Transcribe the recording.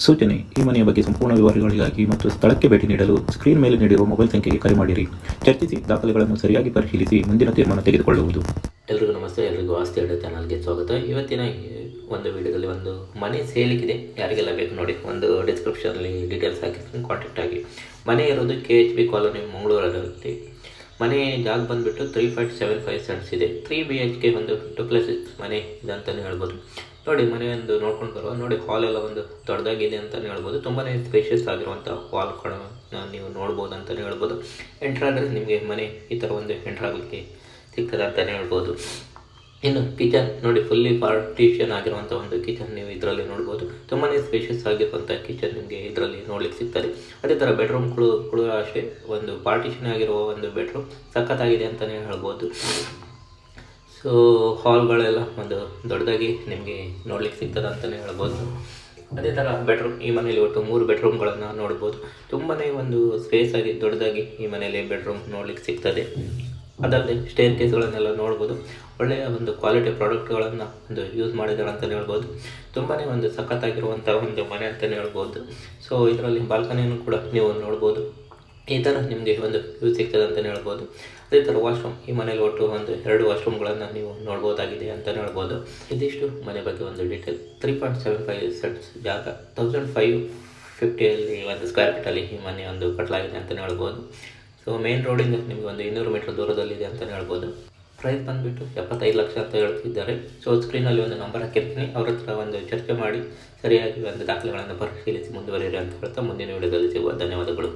ಸೂಚನೆ: ಈ ಮನೆಯ ಬಗ್ಗೆ ಸಂಪೂರ್ಣ ವಿವರಗಳಿಗಾಗಿ ಮತ್ತು ಸ್ಥಳಕ್ಕೆ ಭೇಟಿ ನೀಡಲು ಸ್ಕ್ರೀನ್ ಮೇಲೆ ನೀಡಿರುವ ಮೊಬೈಲ್ ಸಂಖ್ಯೆಗೆ ಕರೆ ಮಾಡಿರಿ. ಚರ್ಚಿಸಿ, ದಾಖಲೆಗಳನ್ನು ಸರಿಯಾಗಿ ಪರಿಶೀಲಿಸಿ ಮುಂದಿನ ತೀರ್ಮಾನ ತೆಗೆದುಕೊಳ್ಳುವುದು. ಎಲ್ರಿಗೂ ನಮಸ್ತೆ. ಎಲ್ರಿಗೂ ಆಸ್ತಿ ಅಡ್ಡ ಚಾನಲ್ಗೆ ಸ್ವಾಗತ. ಇವತ್ತಿನ ಒಂದು ವಿಡಿಯೋದಲ್ಲಿ ಒಂದು ಮನೆ ಸೇಲಿಗಿದೆ. ಯಾರಿಗೆಲ್ಲ ಬೇಕು ನೋಡಿ, ಒಂದು ಡಿಸ್ಕ್ರಿಪ್ಷನಲ್ಲಿ ಡೀಟೇಲ್ಸ್ ಹಾಕಿರ್ತೀನಿ, ಕಾಂಟ್ಯಾಕ್ಟ್ ಆಗಿ. ಮನೆ ಇರೋದು KHB ಕಾಲೋನಿ, ಮಂಗಳೂರಲ್ಲಿ. ಮನೆ ಜಾಗ ಬಂದುಬಿಟ್ಟು 3.75 ಸೆಂಟ್ಸ್ ಇದೆ. 3 BHK ಒಂದು ಡೂಪ್ಲೆಕ್ಸ್ ಮನೆ ಇದೆ ಅಂತಲೇ ಹೇಳ್ಬೋದು. ನೋಡಿ, ಮನೆ ಒಂದು ನೋಡ್ಕೊಂಡು ಬರುವ. ನೋಡಿ, ಹಾಲ್ ಎಲ್ಲ ಒಂದು ದೊಡ್ಡದಾಗಿದೆ ಅಂತಲೇ ಹೇಳ್ಬೋದು. ತುಂಬಾ ಸ್ಪೇಷಿಯಸ್ ಆಗಿರುವಂಥ ಹಾಲ್ಗಳನ್ನು ನೀವು ನೋಡ್ಬೋದು ಅಂತಲೇ ಹೇಳ್ಬೋದು. ಎಂಟ್ರಾದರೆ ನಿಮಗೆ ಮನೆ ಈ ಥರ ಒಂದು ಎಂಟ್ರಾಗಲಿಕ್ಕೆ ಸಿಗ್ತದೆ ಅಂತಲೇ ಹೇಳ್ಬೋದು. ಇನ್ನು ಕಿಚನ್ ನೋಡಿ, ಫುಲ್ಲಿ ಪಾರ್ಟಿಷನ್ ಆಗಿರುವಂಥ ಒಂದು ಕಿಚನ್ ನೀವು ಇದರಲ್ಲಿ ನೋಡ್ಬೋದು. ತುಂಬಾ ಸ್ಪೇಷಿಯಸ್ ಆಗಿರುವಂಥ ಕಿಚನ್ ನಿಮಗೆ ಇದರಲ್ಲಿ ನೋಡ್ಲಿಕ್ಕೆ ಸಿಗ್ತದೆ. ಅದೇ ಥರ ಬೆಡ್ರೂಮ್ಗಳು ಕೂಡ ಅಷ್ಟೇ, ಒಂದು ಪಾರ್ಟಿಷನ್ ಆಗಿರುವ ಒಂದು ಬೆಡ್ರೂಮ್ ಸಖತ್ತಾಗಿದೆ ಅಂತಲೇ ಹೇಳ್ಬೋದು. ಸೊ ಹಾಲ್ಗಳೆಲ್ಲ ಒಂದು ದೊಡ್ಡದಾಗಿ ನಿಮಗೆ ನೋಡ್ಲಿಕ್ಕೆ ಸಿಗ್ತದೆ ಅಂತಲೇ ಹೇಳ್ಬೋದು. ಅದೇ ಥರ ಬೆಡ್ರೂಮ್, ಈ ಮನೇಲಿ ಒಟ್ಟು 3 ಬೆಡ್ರೂಮ್ಗಳನ್ನು ನೋಡ್ಬೋದು. ತುಂಬಾ ಒಂದು ಸ್ಪೇಸ್ ಆಗಿ ದೊಡ್ಡದಾಗಿ ಈ ಮನೆಯಲ್ಲಿ ಬೆಡ್ರೂಮ್ ನೋಡ್ಲಿಕ್ಕೆ ಸಿಗ್ತದೆ. ಅದಲ್ಲದೆ ಸ್ಟೇರ್ ಕೇಸ್ಗಳನ್ನೆಲ್ಲ ನೋಡ್ಬೋದು. ಒಳ್ಳೆಯ ಒಂದು ಕ್ವಾಲಿಟಿ ಪ್ರಾಡಕ್ಟ್ಗಳನ್ನು ಒಂದು ಯೂಸ್ ಮಾಡಿದ್ದಾರೆ ಅಂತಲೇ ಹೇಳ್ಬೋದು. ತುಂಬಾ ಒಂದು ಸಖತ್ತಾಗಿರುವಂಥ ಒಂದು ಮನೆ ಅಂತಲೇ ಹೇಳ್ಬೋದು. ಸೊ ಇದರಲ್ಲಿ ಬಾಲ್ಕನಿಯನ್ನು ಕೂಡ ನೀವು ನೋಡ್ಬೋದು. ಈ ಥರ ನಿಮಗೆ ಒಂದು ಯೂಸ್ ಸಿಗ್ತದೆ ಅಂತಲೇ ಹೇಳ್ಬೋದು. ಅದೇ ಥರ ವಾಶ್ರೂಮ್, ಈ ಮನೇಲಿ ಒಟ್ಟು ಒಂದು 2 ವಾಶ್ರೂಮ್ಗಳನ್ನು ನೀವು ನೋಡ್ಬೋದಾಗಿದೆ ಅಂತಲೇ ಹೇಳ್ಬೋದು. ಇದಿಷ್ಟು ಮನೆ ಬಗ್ಗೆ ಒಂದು ಡೀಟೇಲ್. 3.75 ಸೆಂಟ್ಸ್ ಜಾಗ, 1550 ಒಂದು ಸ್ಕ್ವೇರ್ ಫೀಟಲ್ಲಿ ಈ ಮನೆ ಒಂದು ಕಟ್ಟಲಾಗಿದೆ ಅಂತಲೇ ಹೇಳ್ಬೋದು. ಸೊ ಮೇನ್ ರೋಡಿಂದ ನಿಮಗೆ ಒಂದು 200 ಮೀಟರ್ ದೂರದಲ್ಲಿದೆ ಅಂತಲೇ ಹೇಳ್ಬೋದು. ಪ್ರೈಸ್ ಬಂದುಬಿಟ್ಟು 75 ಲಕ್ಷ ಅಂತ ಹೇಳ್ತಿದ್ದಾರೆ. ಸೊ ಸ್ಕ್ರೀನಲ್ಲಿ ಒಂದು ನಂಬರ್ ಹಾಕಿರ್ತೀನಿ, ಅವ್ರ ಹತ್ರ ಒಂದು ಚರ್ಚೆ ಮಾಡಿ ಸರಿಯಾಗಿ ಒಂದು ದಾಖಲೆಗಳನ್ನು ಪರಿಶೀಲಿಸಿ ಮುಂದುವರಿಯಿರಿ ಅಂತ ಹೇಳ್ತಾ ಮುಂದಿನ ವಿಡಿಯೋದಲ್ಲಿ ಸಿಗುವ. ಧನ್ಯವಾದಗಳು.